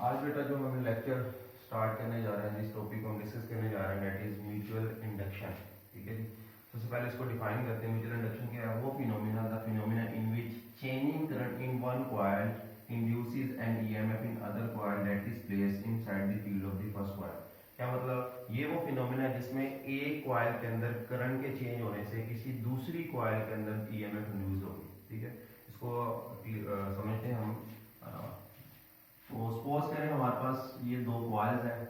आज बेटा जो हम लेक्चर स्टार्ट करने जा रहे हैं, जिस टॉपिक को हम डिस्कस करने जा रहे हैं दैट इज म्यूचुअल इंडक्शन। ठीक है जी। सबसे पहले इसको डिफाइन करते हैं। म्यूचुअल इंडक्शन क्या है? वो phenomena the phenomena in which changing current in one coil induces an EMF in other coil that is placed inside the field of the first coil। क्या मतलब? ये वो फिनोमिना है जिसमें एक कॉइल के अंदर करंट के चेंज होने से किसी दूसरी कॉइल के अंदर EMF इंड्यूस होगी। ठीक है, इसको समझते हैं हम। तो सपोज करें हमारे पास ये दो कॉइल्स हैं।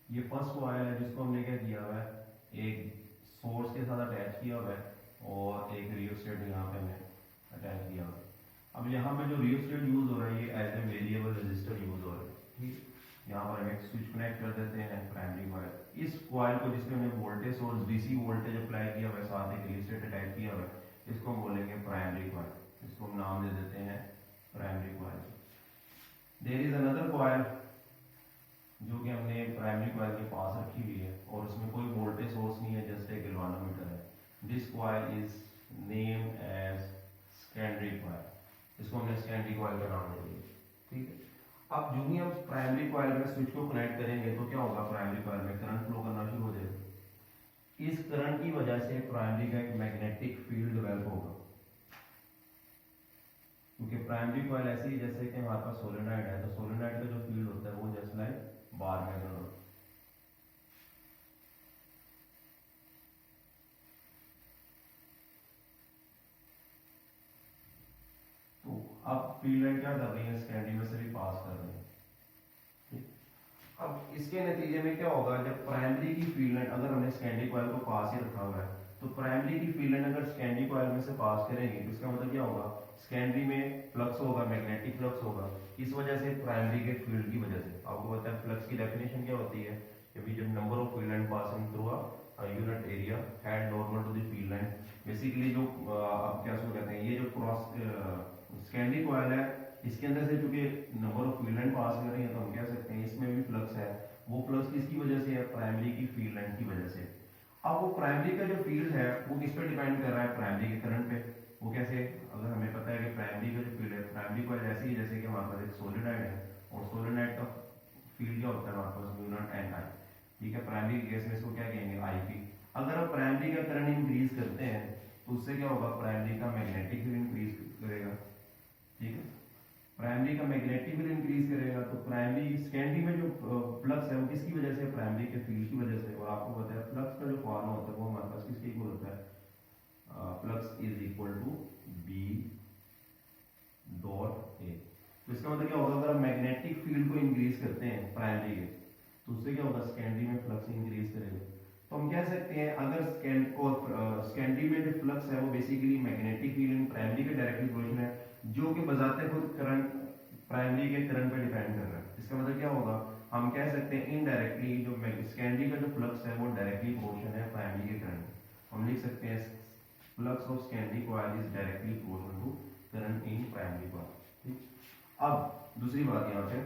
ये फर्स्ट कॉइल है जिसको हमने क्या किया हुआ है, एक सोर्स के साथ अटैच किया हुआ है और एक रियोस्टेट यहाँ पे हमने अटैच किया हुआ है। अब यहाँ पे जो रियोस्टेट यूज हो रहा है ये as a variable resistor use हो रहा है। ठीक, यहाँ पर हम एक स्विच कनेक्ट कर देते हैं प्राइमरी कॉइल। इस कॉइल को जिसमें हमने voltage source DC voltage apply किया हुआ है, साथ एक रियोस्टेट अटैच किया हुआ है, इसको हम बोलेंगे प्राइमरी कॉइल। इसको हम नाम दे देते हैं primary coil. There is another coil जो कि हमने प्राइमरी कॉइल के पास रखी हुई है और उसमें कोई वोल्टेज सोर्स नहीं है, जस्ट एक गैल्वानोमीटर है। This coil is name as secondary coil. इसको हमने सेकेंडरी कॉइल का नाम दे दिया। ठीक है, अब जो ही हम प्राइमरी कॉइल में स्विच को कनेक्ट करेंगे तो क्या होगा, प्राइमरी कॉइल में करंट फ्लो करना शुरू हो जाएगा। इस करंट की वजह से प्राइमरी का एक मैग्नेटिक फील्ड डेवलप होगा, क्योंकि प्राइमरी कॉइल ऐसी है जैसे कि हमारे पास सोलेनॉइड है, तो सोलेनॉइड का जो फील्ड होता है वो जस्ट लाइक बार मैग्नेट होता है। अब फील्ड लाइन क्या कर रही है, सेकेंडरी में से भी पास कर रही है। अब इसके नतीजे में क्या होगा, जब प्राइमरी की फील्ड लाइन अगर हमने सेकेंडरी कॉइल को पास ही रखा हुआ है तो प्राइमरी की फील्ड लाइन अगर सेकेंडरी कॉइल में से पास करेंगे तो इसका मतलब क्या होगा, सेकेंडरी में फ्लक्स होगा, मैग्नेटिक फ्लक्स होगा। इस वजह से प्राइमरी के फील्ड की वजह से आपको पता है फ्लक्स की डेफिनेशन क्या होती है, जब number of field line passing through a unit area head normal to the field line. Basically जो आप क्या उसको कहते हैं, ये जो क्रॉस सेकेंडरी कॉइल है इसके अंदर से चूंकि नंबर ऑफ फील्ड लाइन पास कर रही है तो हम कह सकते हैं इसमें भी फ्लक्स है। वो फ्लक्स किसकी वजह से है, प्राइमरी की फील्ड लाइन की वजह से। अब वो प्राइमरी का जो फील्ड है वो किस पे डिपेंड कर रहा है, प्राइमरी के करंट पे। वो कैसे, अगर हमें पता है कि प्राइमरी का जो फील्ड है, प्राइमरी कॉइल ऐसी है जैसे कि हमारे पास एक सोलेनॉइड है और सोलेनॉइड का फील्ड क्या होता है हमारे पास, म्यू नॉट एन आई। ठीक है, प्राइमरी केस में इसको क्या कहेंगे, आई पी। अगर आप प्राइमरी का करंट इंक्रीज करते हैं तो उससे क्या होगा, प्राइमरी का मैग्नेटिक फील्ड इंक्रीज करेगा। ठीक है, प्राइमरी का मैग्नेटिक फील्ड इंक्रीज करेगा तो प्राइमरी सेकेंडरी में जो फ्लक्स है वो किसकी वजह से, प्राइमरी के फील्ड की वजह से। और आपको पता है फ्लक्स का जो फॉर्मूला होता है वो हमारे पास किसके इक्वल होता है, flux is equal to B dot A. तो इसका मतलब क्या होगा, अगर आप मैग्नेटिक फील्ड को इंक्रीज करते हैं प्राइमरी के तो उससे क्या होगा, सेकेंडरी में फ्लक्स इंक्रीज करेगा। तो हम कह सकते हैं अगर सेकेंडरी में जो फ्लक्स है वो basically magnetic field in primary के डायरेक्टली प्रोपोर्शनल है, जो कि बजाते खुद करंट प्राइमरी के करंट पे डिपेंड कर रहा है। इसका मतलब क्या होगा, हम कह सकते हैं इनडायरेक्टली जो सेकेंडरी का जो फ्लक्स है वो डायरेक्टली प्रोपोर्शनल है प्राइमरी के करंट। हम लिख सकते हैं flux of secondary coil is directly proportional to current in primary coil. ठीक, अब दूसरी बात यहाँ पे,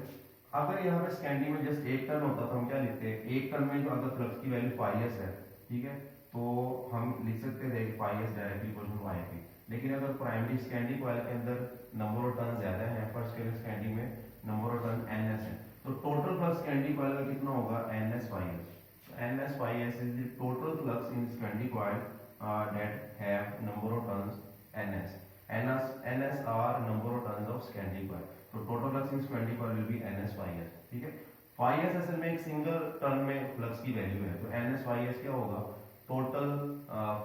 अगर यहाँ पे सेकेंडरी में जस्ट एक टर्न होता तो हम क्या लिखते हैं, एक टर्न में जो अगर फ्लक्स की वैल्यू फाई एस है, ठीक है, तो हम लिख सकते थे phi s directly proportional y p. लेकिन अगर प्राइमरी सेकेंडरी कॉइल के अंदर नंबर ऑफ टर्न ज्यादा है, फर्स्ट के सेकेंडरी में number of turn N S है, तो टोटल फ्लक्स सेकेंडरी कॉइल का कितना होगा, N S phi S. N S phi S is the total flux in secondary coil that have number of turns ns. ns are number of turns of secondary coil. So total flux in secondary coil will be ns phi s. ठीक है, phi s असल में एक single turn में flux की value है, तो ns phi s क्या होगा, टोटल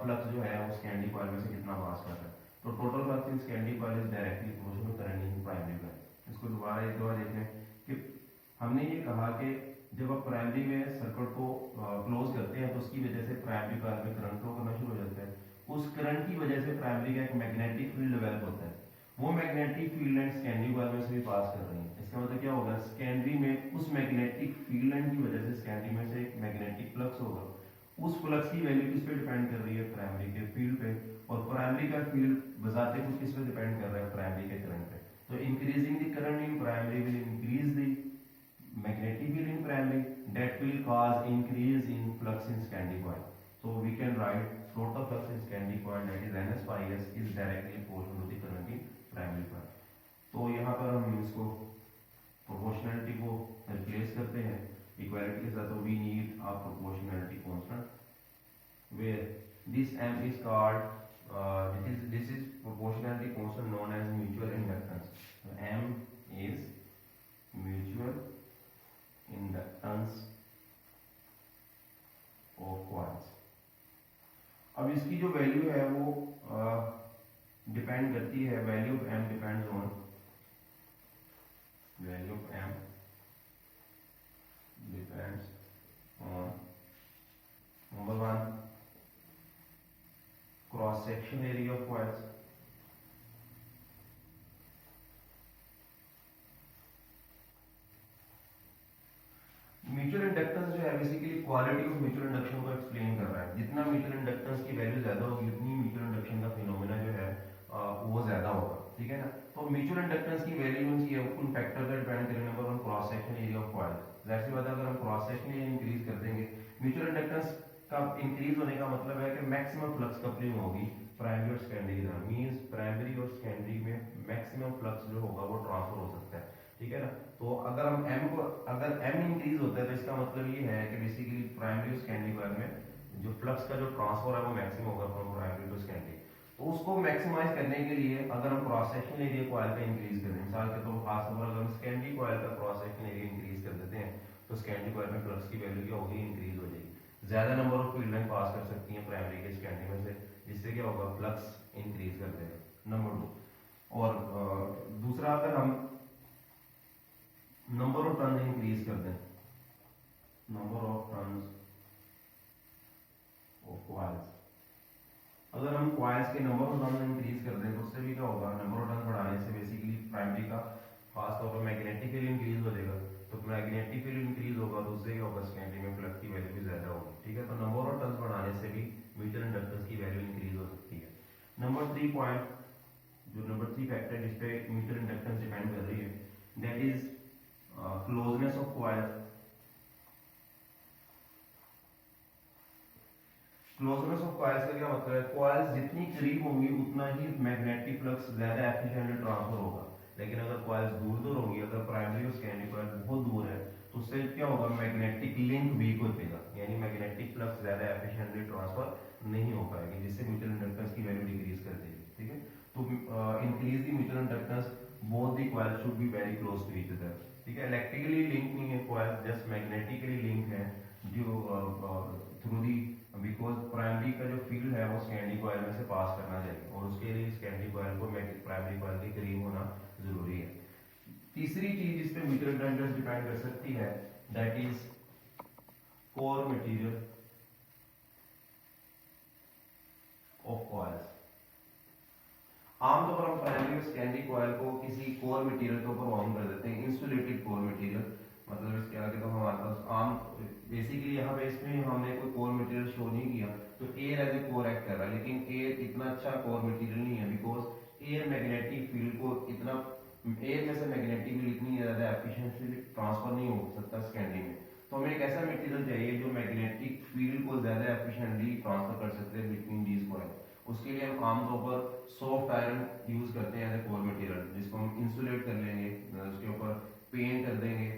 फ्लक्स जो है वो सेकेंडरी कॉइल में से कितना पास कर रहा है। तो total flux in secondary coil is directly proportional to current in primary coil. इसको दोबारा एक बार देखें कि हमने ये कहा कि जब आप प्राइमरी में सर्किट को क्लोज करते हैं तो उसकी वजह से प्राइमरी कॉइल में करंट फ्लो करना शुरू हो जाता है। उस करंट की वजह से प्राइमरी का एक मैग्नेटिक फील्ड डेवलप होता है। वो magnetic field line secondary coil में से भी पास कर रही है। इसका मतलब क्या होगा, सेकेंडरी में उस मैग्नेटिक फील्ड लाइन की वजह से सेकेंडरी में से एक मैग्नेटिक फ्लक्स होगा। उस फ्लक्स की वैल्यू किस पे डिपेंड कर रही है, प्राइमरी के फील्ड पे। और प्राइमरी का फील्ड बजाते कुछ किस पे डिपेंड कर रहा है, प्राइमरी के करंट पे। तो increasing the current in primary will increase the magnetic field in primary, that will cause increase in flux in secondary coil. So we can write total flux in secondary coil, that is ns phi s, is directly proportional to the current in primary coil. तो यहाँ पर हम इसको के साथ, तो we need a proportionality constant where this m is called this is proportionality constant known as mutual inductance. So m is mutual inductance of coils. अब इसकी जो वैल्यू है वो डिपेंड करती है, value of m depends on value of m depends on number one cross section area of coils, mutual inductance जो है basically quality of mutual induction को एक्सप्लेन कर रहा है। जितना म्यूचुअल इंडक्टेंस की वैल्यू ज्यादा होगी उतनी म्यूचुअल इंडक्शन का फिनोमेना जो है वो ज्यादा होगा, ठीक है ना। तो म्यूचुअल इंडक्टेंस की वैल्यू मींस ये उन फैक्टर का डिपेंड करेगा number one cross section area of coil. जाहिर सी बात है, अगर हम क्रॉस सेक्शन एरिया इंक्रीज कर देंगे, म्यूचुअल इंडक्टेंस का इंक्रीज होने का मतलब है कि मैक्सिमम फ्लक्स कपलिंग होगी प्राइमरी और सेकेंडरी में, मींस प्राइमरी और सेकेंडरी में मैक्सिमम फ्लक्स जो होगा वो ट्रांसफर हो सकता है, ठीक है ना। तो अगर हम अगर m इंक्रीज होता है तो इसका मतलब ये है कि बेसिकली प्राइमरी और सेकेंडरी कॉइल में जो फ्लक्स का जो ट्रांसफर है वो मैक्सिमम होगा फ्रॉम प्राइमरी टू सेकेंडरी। तो उसको मैक्सिमाइज करने के लिए अगर हम क्रॉस सेक्शन एरिया कॉइल का इंक्रीज करें, मिसाल के तौर पर खास तौर पर अगर हम सेकेंडरी कॉइल का क्रॉस सेक्शन एरिया इंक्रीज कर देते हैं तो सेकेंडरी कॉइल में फ्लक्स की वैल्यू क्या होगी, इंक्रीज हो जाएगी। ज्यादा नंबर ऑफ फील्ड लाइन पास कर सकती है प्राइमरी के सेकेंडरी में से, जिससे क्या होगा, फ्लक्स इंक्रीज कर देगा, नंबर टू। और दूसरा, अगर हम नंबर ऑफ टर्न इंक्रीज कर दें, number of turns of coils, अगर हम कॉइल्स के नंबर ऑफ टर्न इंक्रीज कर दें तो उससे भी क्या होगा, नंबर ऑफ टर्न बढ़ाने से बेसिकली प्राइमरी का खास तौर पर मैग्नेटिक फील्ड इंक्रीज हो जाएगा। तो मैग्नेटिक फील्ड इंक्रीज होगा तो उससे क्या होगा, सेकेंडरी में फ्लक्स की वैल्यू भी ज्यादा होगी, ठीक है। तो नंबर ऑफ टर्न्स बढ़ाने से भी म्यूचुअल इंडक्टेंस की वैल्यू इंक्रीज हो सकती है। नंबर थ्री पॉइंट, जो नंबर थ्री फैक्टर जिस पे म्यूचुअल इंडक्टेंस डिपेंड कर रही है, that is closeness of coil. Closeness of coils का क्या मतलब है, कॉइल्स जितनी करीब होंगी उतना ही मैग्नेटिक फ्लक्स ज्यादा एफिशिएंटली ट्रांसफर होगा। लेकिन अगर कॉइल्स दूर दूर होंगी, अगर प्राइमरी और सेकेंडरी कॉइल बहुत दूर है तो उससे क्या होगा, मैग्नेटिक लिंक वीक हो जाएगा, यानी मैग्नेटिक फ्लक्स ज्यादा एफिशिएंटली ट्रांसफर नहीं हो पाएगी, जिससे म्यूचुअल इंडक्टेंस की वैल्यू डिक्रीज कर देगी, ठीक है। तो increase the mutual inductance both the coils should be very close to each other, ठीक है। इलेक्ट्रिकली लिंक नहीं है कॉइल, जस्ट मैग्नेटिकली लिंक है जो थ्रू दी, बिकॉज प्राइमरी का जो फील्ड है वो सेकेंडरी कॉइल में से पास करना चाहिए और उसके लिए सेकेंडरी कॉइल को प्राइमरी कॉइल के करीब होना जरूरी है। तीसरी चीज जिस पे म्यूचुअल इंडक्टेंस डिपेंड कर सकती है, that is core material of coils. आमतौर पर हम प्राइमरी और सेकेंडरी कॉइल को किसी कोर मटेरियल के ऊपर बाउंड कर देते हैं, इंसुलेटेड कोर मटेरियल, मतलब इसके आगे तो हमारे पास आम बेसिकली यहाँ पे इसमें हमने कोई कोर मटेरियल शो नहीं किया, तो air as a core act कर रहा है, लेकिन एयर इतना अच्छा कोर मटेरियल नहीं है, बिकॉज एयर मैग्नेटिक फील्ड को इतना, एयर में से मैग्नेटिक फील्ड इतनी ज्यादा एफिशिएंटली ट्रांसफर नहीं हो सकता सेकेंडरी में। तो हमें एक ऐसा मटेरियल चाहिए जो मैग्नेटिक फील्ड को ज्यादा एफिशिएंटली ट्रांसफर कर सकते हैं बिटवीन दीज कॉइल। उसके लिए हम आमतौर पर सॉफ्ट आयरन यूज करते हैं एज ए कोर मटेरियल, जिसको हम इंसुलेट कर लेंगे, उसके ऊपर पेंट कर देंगे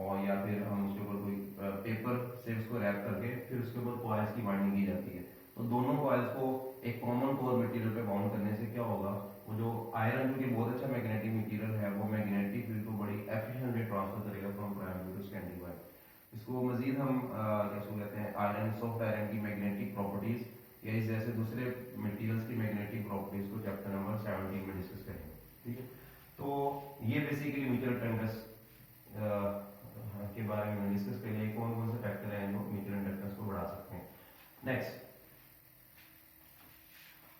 और या फिर हम उसके ऊपर कोई पेपर से उसको रैप करके फिर उसके ऊपर कॉइल्स की बाइंडिंग की जाती है। तो दोनों कॉइल्स को एक कॉमन कोर मटेरियल पे बाउंड करने से क्या होगा, वो जो आयरन जो कि बहुत अच्छा मैग्नेटिक मटेरियल है वो मैग्नेटिक फील्ड को बड़ी एफिशिएंटली ट्रांसफर करेगा from primary to secondary coil. इसको मजीद हम क्या कहते हैं, आयरन, सॉफ्ट आयरन की मैग्नेटिक प्रॉपर्टीज या इस जैसे दूसरे मटेरियल्स की मैग्नेटिक प्रॉपर्टीज को चैप्टर नंबर 17 में डिस्कस करेंगे, ठीक है। तो ये बेसिकली म्यूचुअल इंडक्टेंस के बारे में डिस्कस करेंगे, कौन कौन से फैक्टर हैं जो म्यूचुअल इंडक्टेंस को बढ़ा सकते हैं। नेक्स्ट,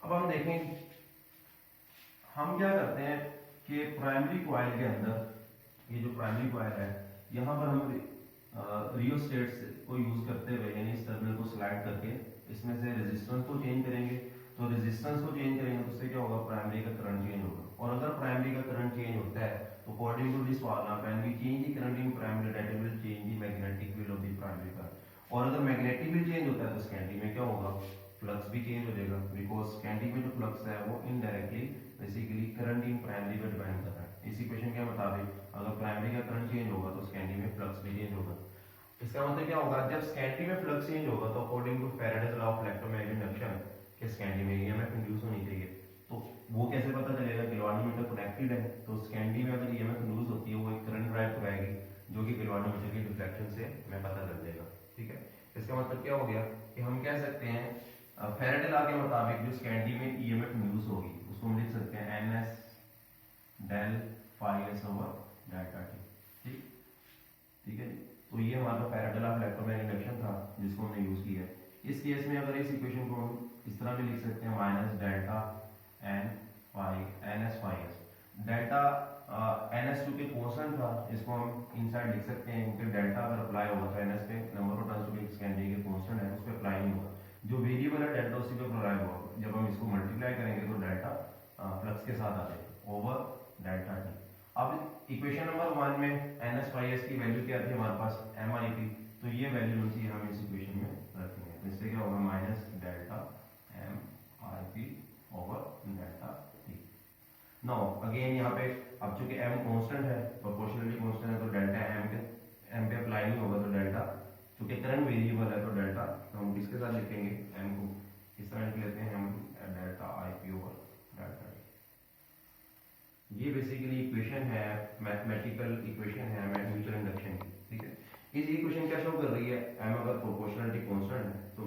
अब हम देखें हम क्या करते हैं कि प्राइमरी कॉइल के अंदर, ये जो प्राइमरी कॉइल है, यहाँ पर हम रियोस्टेट्स को यूज करते हुए, यानी इस टर्मिनल को स्लाइड करके इसमें से रेजिस्टेंस को चेंज करेंगे। तो रेजिस्टेंस को चेंज करेंगे तो उससे क्या होगा, प्राइमरी का करंट चेंज होगा। और अगर प्राइमरी का करंट चेंज होता है तो according to this formula, when we change the current in primary, that will change the magnetic field of the primary coil. और अगर मैग्नेटिक फील्ड चेंज होता है तो सेकेंडरी में क्या होगा, फ्लक्स भी चेंज हो जाएगा, बिकॉज सेकेंडरी में जो फ्लक्स है वो indirectly basically current in primary पर डिपेंड कर रहा है। इसी क्वेश्चन के मुताबिक अगर प्राइमरी का करंट चेंज होगा तो सेकेंडरी में फ्लक्स भी चेंज होगा। इसका मतलब क्या होगा, जब स्कैंडी में फ्लक्स चेंज होगा तो according to Faraday's law of electromagnetic induction के स्कैंडी में ईएमएफ इंड्यूस होनी चाहिए। तो वो कैसे पता चलेगा, गैल्वानोमीटर कनेक्टेड है तो स्कैंडी में अगर ईएमएफ इंड्यूस होती है वो एक करंट ड्राइव कराएगी जो कि गैल्वानोमीटर की डिफ्लेक्शन से हमें पता चल जाएगा। ठीक है, इसका मतलब क्या हो गया कि हम कह सकते हैं फैराडे लॉ के मुताबिक जो स्कैंडी में ईएमएफ इंड्यूस होगी उसको हम लिख सकते हैं NS del phi S over delta T. ठीक है जी, तो ये हमारा Faraday law of electromagnetic induction था जिसको हमने यूज किया है। इस केस में अगर इस इक्वेशन को हम इस तरह भी लिख सकते हैं minus delta N phi N S phi S, delta N S चूंकि कॉन्स्टेंट था इसको हम इनसाइड लिख सकते हैं क्योंकि डेल्टा अगर अप्लाई होगा तो एन एस पे नंबर ऑफ टर्न्स चूंकि स्कैंडी के कॉन्स्टेंट है उस पर अप्लाई नहीं होगा, जो वेरिएबल है डेल्टा उसी पे अप्लाई होगा। जब हम इसको मल्टीप्लाई करेंगे तो डेल्टा फ्लक्स के साथ आ जाएगा ओवर डेल्टा टी। अब इक्वेशन नंबर 1 में एन एस फाई एस की वैल्यू क्या थी हमारे पास एम आई पी, तो ये वैल्यू होती है हम इस इक्वेशन में रखेंगे, तो इससे क्या होगा minus delta M I P over delta T. Now again यहाँ पे अब चूंकि m कांस्टेंट है, प्रोपोर्शनली कांस्टेंट है, तो डेल्टा m पे अप्लाई नहीं होगा, तो डेल्टा चूंकि करंट वेरिएबल है तो डेल्टा तो हम किसके साथ लिखेंगे, m को इस तरह लिख लेते हैं हम डेल्टा आई पी ओवर डेल्टा टी। ये बेसिकली इक्वेशन है, मैथमेटिकल इक्वेशन है म्यूचुअल इंडक्शन की। ठीक है, इस इक्वेशन क्या शो कर रही है, m अगर प्रोपोर्शनलिटी कांस्टेंट है तो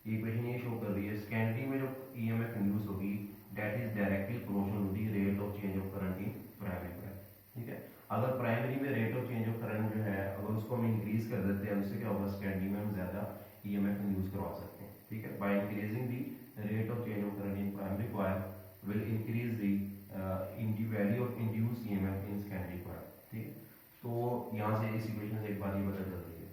ये इक्वेशन ये शो कर रही है स्कैंडी में जो ईएमएफ इंड्यूस होगी that is directly proportional to the rate of change of current in primary coil. ठीक है, अगर प्राइमरी में rate of change of current जो है अगर उसको हम इंक्रीज कर देते हैं उससे क्या होगा, स्कैंडी में हम ज्यादा ईएमएफ इंड्यूस करवा सकते हैं। ठीक है, by increasing the rate of change of current in primary coil will increase the value of induce EMF in secondary coil. ठीक है, तो यहाँ से इस इक्वेशन से एक बात ये पता चल रही है,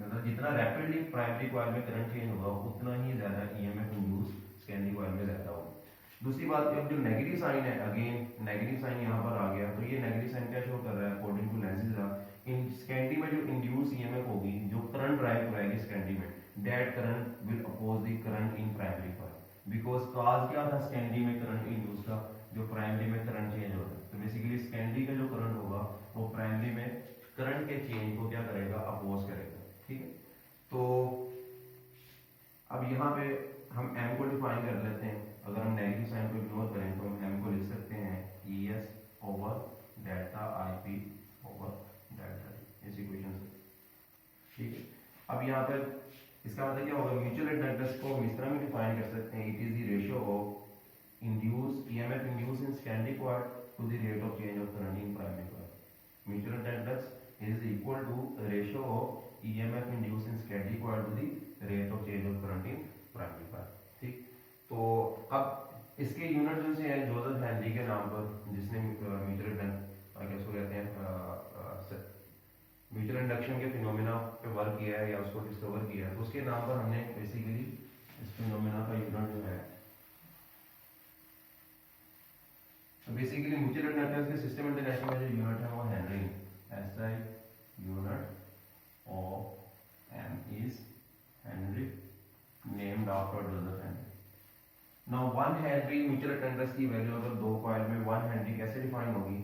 मतलब जितना रैपिडली प्राइमरी कॉइल में करंट चेंज होगा उतना ही ज्यादा ईएमएफ इंड्यूस सेकेंडरी कॉइल में ज्यादा होगा। दूसरी बात, अब जो नेगेटिव साइन है, अगेन नेगेटिव साइन यहाँ पर आ गया, तो ये नेगेटिव साइन क्या शो कर रहा है, according to Lenz's law in secondary में जो इंड्यूस ईएमएफ होगी, जो करंट ड्राइव कराएगी सेकेंडरी में, that current will oppose the current in primary coil, because cause क्या था सेकेंडरी में करंट इंड्यूस का, जो प्राइमरी में करंट चेंज हो रहा है, तो बेसिकली सेकेंडरी का जो करंट होगा वो प्राइमरी में करंट के चेंज को क्या करेगा, अपोज करेगा। ठीक है, तो अब यहाँ पे हम m को डिफाइन कर लेते हैं, अगर हम नेगेटिव साइन को इग्नोर करें तो हम m को लिख सकते हैं ES over delta IP over delta T इस इक्वेशन से। ठीक है, अब यहाँ पर इसका मतलब क्या होगा, म्यूचुअल इंडक्टेंस को हम इस तरह में डिफाइन कर सकते हैं, it is the ratio of induce EMF induce in secondary coil to the rate of change of current in primary coil. Mutual inductance is equal to ratio of EMF induced in secondary coil to the rate of change of current in primary coil। ठीक, तो अब इसके unit जो से है Joseph Henry के नाम पर, जिसने म्यूचुअल कहते हैं म्यूचुअल इंडक्शन के फिनोमेना पे वर्क किया है या उसको डिस्कवर किया है, तो उसके नाम पर हमने बेसिकली इस फिनोमेना का यूनिट जो है, बेसिकली म्यूचुअल इंडक्टेंस के सिस्टम इंटरनेशनल में जो यूनिट है वो हेनरी है। SI unit of M is Henry, named after Joseph Henry। Now 1 Henry mutual inductance की वैल्यू अगर दो कॉइल में 1 Henry कैसे डिफाइन होगी,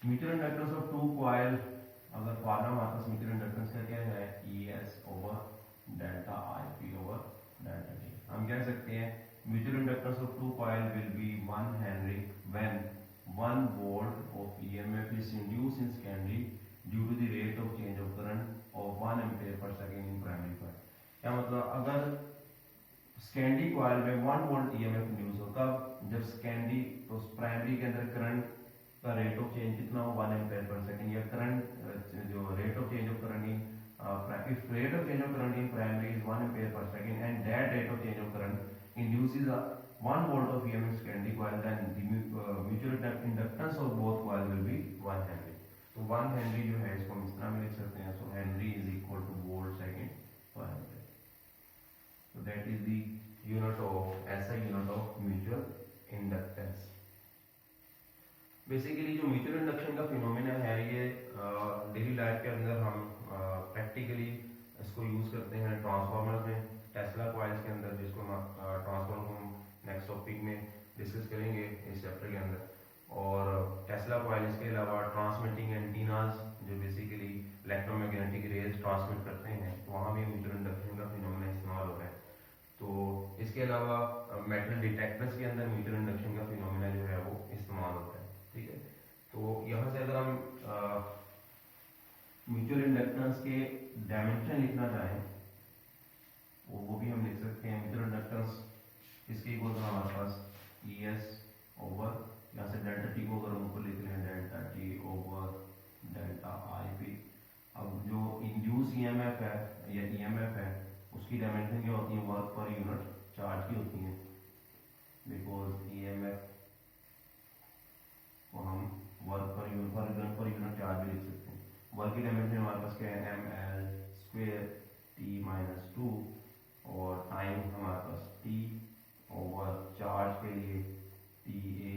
mutual inductance of two coil, अगर फॉर्मूला हमारे पास म्यूचुअल इंडक्टेंस का क्या है, ES over delta IP over delta T। हम कह सकते हैं mutual inductance of two coil will be 1 Henry when 1 volt of EMF is induced in secondary due to the rate of change of current of 1 ampere per second in primary coil। क्या मतलब, अगर secondary coil में 1 volt EMF induce हो, कब, जब secondary तो primary के अंदर करंट का रेट ऑफ चेंज कितना हो, 1 एम्पीयर पर सेकंड, या करंट जो rate of change of current in if rate of change of current in primary is 1 ampere per second and that rate of change of current induces a 1 volt of EMF secondary coil, then the mutual inductance of both coil will be 1 Henry। तो 1 Henry जो है इसको हम इस तरह में लिख सकते हैं, so Henry is equal to volt second per ampere। So that is the unit of SI unit of mutual inductance। Basically जो म्यूचुअल इंडक्शन का फिनोमेना है ये डेली लाइफ के अंदर हम प्रैक्टिकली इसको यूज करते हैं ट्रांसफार्मर में, टेस्ला कॉइल्स के अंदर, जिसको हम ट्रांसफार्मर हम नेक्स्ट टॉपिक में डिस्कस करेंगे इस चैप्टर के अंदर। और टेस्ला वाइल इसके अलावा ट्रांसमिटिंग एंटीनाज जो बेसिकली इलेक्ट्रोमैग्नेटिक रेज ट्रांसमिट करते हैं, वहाँ भी म्यूचुअल इंडक्शन का फिनोमेना इस्तेमाल हो रहा है। तो इसके अलावा मेटल डिटेक्टर्स के अंदर म्यूचुअल इंडक्शन का फिनोमेना जो है वो इस्तेमाल होता है। ठीक है, तो यहाँ से अगर हम म्यूचुअल इंडक्टेंस के डायमेंशन लिखना चाहें वो भी हम लिख सकते हैं। म्यूचुअल इंडक्टेंस इसके इक्वल तो हमारे पास ई एस ओवर, यहाँ से डेल्टा टी को अगर हम ऊपर लिख लें delta T over delta I P. अब जो इंड्यूस ईएमएफ है या ईएमएफ है उसकी डायमेंशन क्या होती है, वर्क पर यूनिट चार्ज की होती है, बिकॉज ईएमएफ को हम वर्क पर यूनिट चार्ज भी लिख सकते हैं। वर्क की डायमेंशन हमारे पास क्या है, M L square T minus two, और टाइम हमारे पास टी ओवर चार्ज के लिए टी ए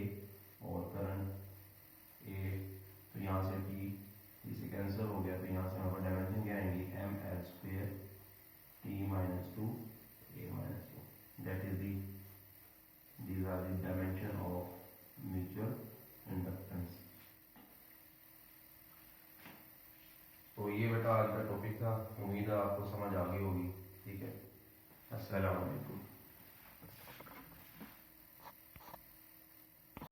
और करंट ए। तो यहाँ से टी से कैंसिल हो गया, तो यहाँ से हमारे पास डायमेंशन क्या आएंगी, M L square T minus two A minus two. That is these are the dimension of mutual inductance. तो ये बेटा आज का टॉपिक था, उम्मीद है आपको समझ आ गई होगी। ठीक है, अस्सलाम वालेकुम।